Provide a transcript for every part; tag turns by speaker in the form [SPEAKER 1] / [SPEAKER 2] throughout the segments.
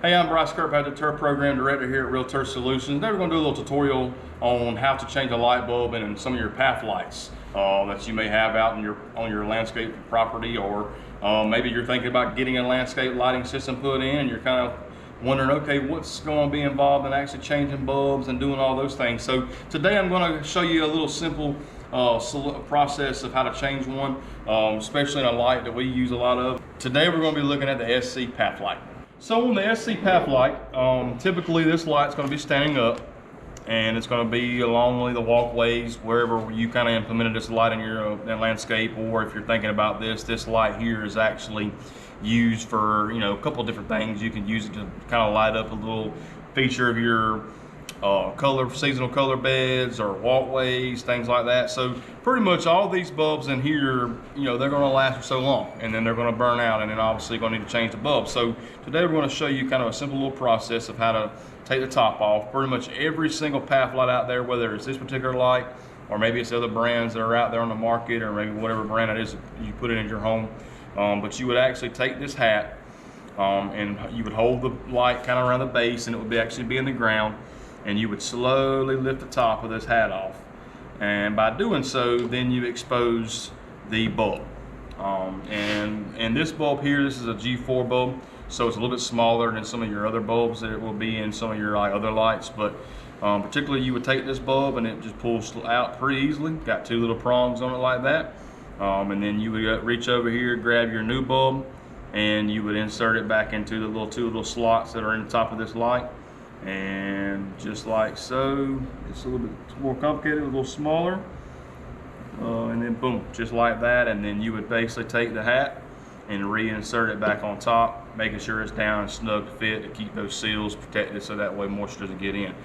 [SPEAKER 1] Hey, I'm Bryce, Pathlight Turf Program Director here at Real Turf Solutions. Today we're going to do a little tutorial on how to change a light bulb in some of your Pathlights that you may have out on your landscape property, or maybe you're thinking about getting a landscape lighting system put in and you're kind of wondering, okay, what's going to be involved in actually changing bulbs and doing all those things. So today I'm going to show you a little simple process of how to change one, especially in a light that we use a lot of. Today we're going to be looking at the SC Pathlight. So on the SC Pathlight, typically this light's going to be standing up, and it's going to be along the walkways wherever you kind of implemented this light in your landscape. Or if you're thinking about this light here is actually used for a couple of different things. You can use it to kind of light up a little feature of your seasonal color beds or walkways, things like that. So pretty much all these bulbs in here, they're going to last for so long, and then they're going to burn out, and then obviously you're going to need to change the bulb. So today we're going to show you kind of a simple little process of how to take the top off. Pretty much every single Pathlight out there, whether it's this particular light or maybe it's other brands that are out there on the market, or maybe whatever brand it is you put it in your home, but you would actually take this hat and you would hold the light kind of around the base, and it would actually be in the ground, and you would slowly lift the top of this hat off. And by doing so, then you expose the bulb. And this bulb here, this is a G4 bulb, so it's a little bit smaller than some of your other bulbs that it will be in some of your other lights. But particularly, you would take this bulb and it just pulls out pretty easily. Got two little prongs on it like that. And then you would reach over here, grab your new bulb, and you would insert it back into the two little slots that are in the top of this light. And just like so, it's a little bit more complicated, a little smaller, and then boom, just like that. And then you would basically take the hat and reinsert it back on top, making sure it's down and snug to fit to keep those seals protected, so that way moisture doesn't get in.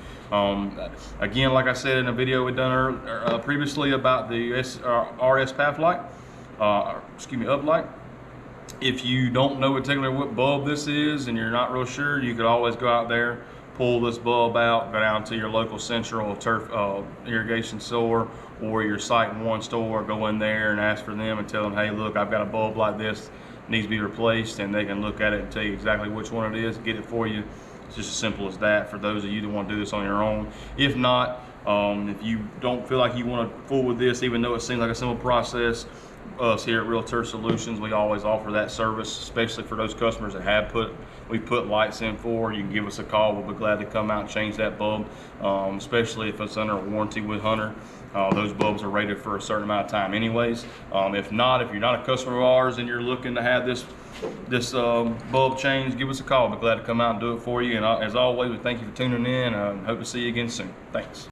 [SPEAKER 1] Again, like I said in a video we done previously about the RS Pathlight, uplight. If you don't know particularly what bulb this is and you're not real sure, you could always go out there, pull this bulb out, go down to your local central turf irrigation store or your Site One store, go in there and ask for them and tell them, hey, look, I've got a bulb like this, needs to be replaced, and they can look at it and tell you exactly which one it is, get it for you. It's just as simple as that for those of you that want to do this on your own. If not, if you don't feel like you want to fool with this, even though it seems like a simple process, us here at Real Turf Solutions, we always offer that service, especially for those customers that we put lights in for. You can give us a call. We'll be glad to come out and change that bulb, especially if it's under a warranty with Hunter. Those bulbs are rated for a certain amount of time anyways. If not, if you're not a customer of ours and you're looking to have this bulb changed, give us a call. We'll be glad to come out and do it for you. And as always, we thank you for tuning in, and hope to see you again soon. Thanks.